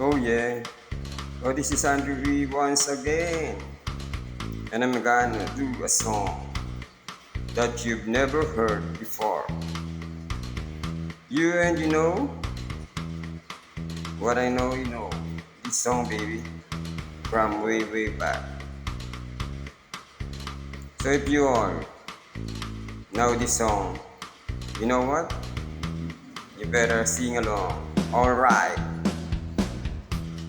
Oh yeah, oh this is Andrew V once again, and I'm gonna do a song that you've never heard before. You know what I know, you know this song, baby, from way back. So if you all know this song, you know what? You better sing along. Alright.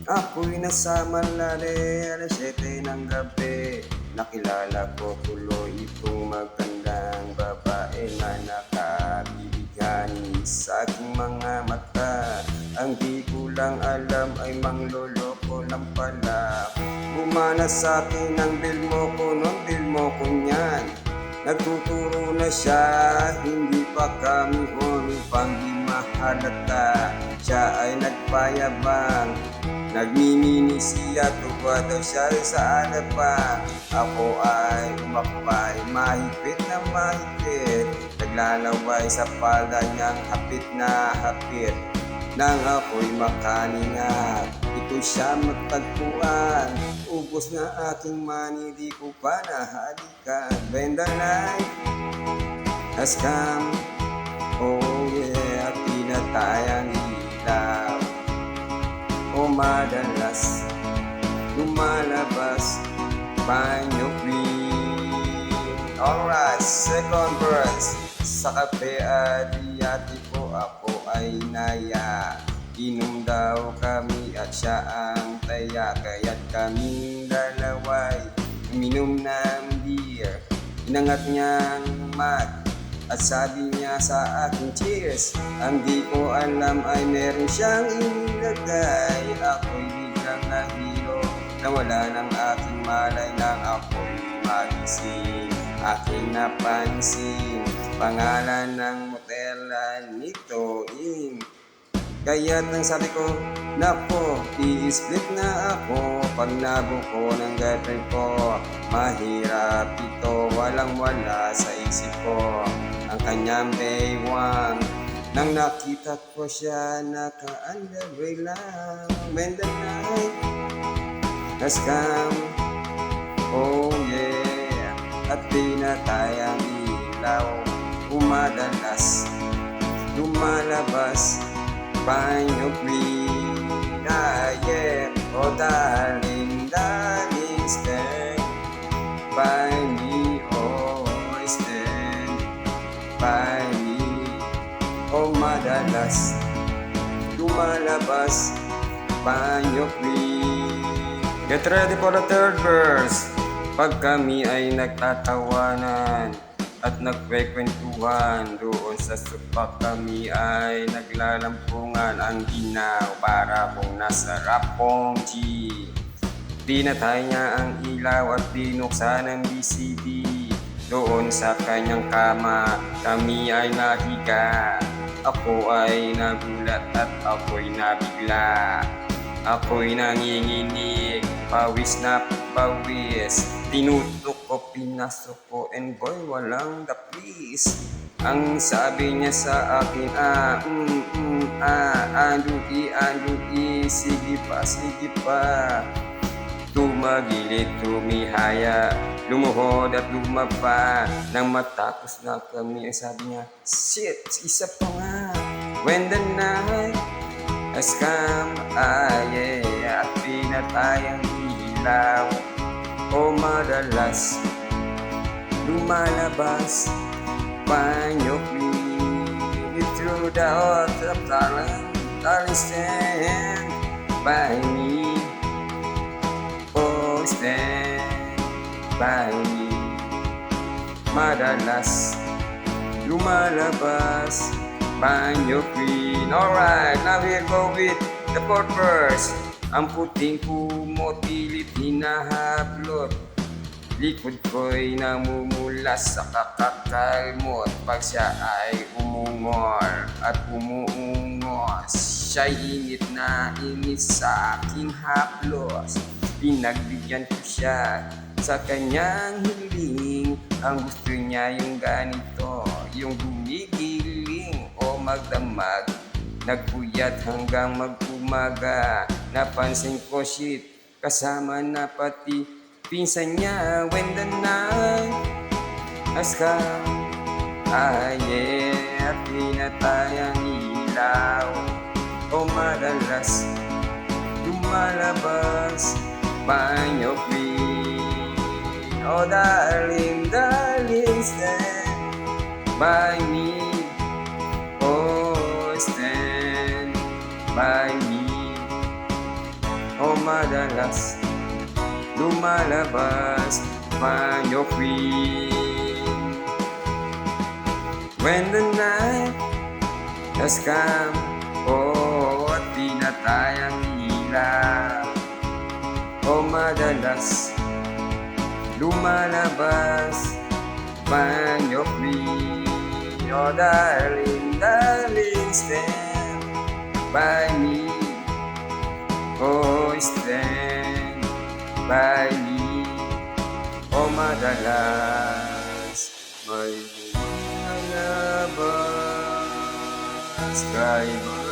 Ako'y nasa Manlare, alas 7 ng gabi. Nakilala ko tuloy itong magandang babae na nakabibigani sa aking mga mata. Ang di ko lang alam ay mangloloko lang pala. Bumana sa akin ang bill mo ko niyan. Nagtuturo na siya, hindi pa kami pang di mahalata. Siya ay nagpayabang, nagmimini siya, tuwa daw siya sa harapan. Ako ay umakbay, mahigpit na mahigpit. Naglalaway sa palda niyang hapit na hapit. Nang ako'y makalingat, ito siya magtagpuan. Ubos na aking money, di ko pa nahalikan. When the night has come, oh yeah, pinatayang ilaw. O madalas lumalabas banyo queen. Alright, second verse. Sa kape Adriatico ako ay naya. Inom daw kami at siya ang taya. Kaya't kaming dalaway uminom ng beer. Inangat niyang mug at sabi niya sa akin, cheers. Ang di ko alam ay meron siyang inilagay. Ako'y biglang nahilo, nawala ng aking malay nang ako'y magising. Aking napansin, pangalan ng motelan nito Kaya't nang sabi ko, nako, i-split na ako. Pag nabuko ng girlfriend ko, mahirap ito, walang wala sa isip ko. Ang kanyang baywang, nang nakita ko siya, naka-underwear lang. When the night has come, oh yeah, at pinatayang ilaw, umadalas, lumalabas, banyo queen, yeah. Oh darling, darling, stand by me, oh stand by me. Oh madalas lumalabas, banyo queen. Get ready for the third verse. Pag kami ay nagtatawanan at nagkwekwentuhan, doon sa supak kami ay naglalampungan. Ang ginaw para kung nasa rapong G. Pinatay niya ang ilaw at binuksan ang BCD. Doon sa kanyang kama kami ay nahiga. Ako ay nagulat at ako'y nabigla. Ako'y nanginginig, pawis na pawis. Tinutok ko, pinasok ko, and boy, walang the please. Ang sabi niya sa akin, andui, sige pa. Tumagilid, tumihaya, lumuhod at lumaba. Nang matapos na kami, ay sabi niya, shit, isa pa nga. When the night has come, yeah, at pinatayang ilaw. O madalas lumalabas, banyo queen. Through the heart of darling, stand by me. Oh, stand by me. Madalas lumalabas, banyo queen. Alright, now we go with the fourth verse. Ang puting kumot, pilit hinahablot. Likod ko'y namumula sa kakakalmot. Pag siya ay umungor at umuungos, siya'y init na init sa aking haplos. Pinagbigyan ko siya sa kanyang hiling Ang gusto niya yung ganito, yung gumigiling o magdamag. Nagpuyat hanggang mag-umaga. Napansin ko shit, kasama na pati pinsan niya. When the night has come, at tinatayang ilaw. O madalas lumalabas banyo queen. Oh darling, darling, stand by me. Oh, stand by me. Oh madalas lumalabas banyo queen. When the night has come, oh, at tinatayang ilaw. O madalas lumalabas banyo queen. Oh darling, darling, stand by me. Oh, stand by me. O madalas may lumalabas kay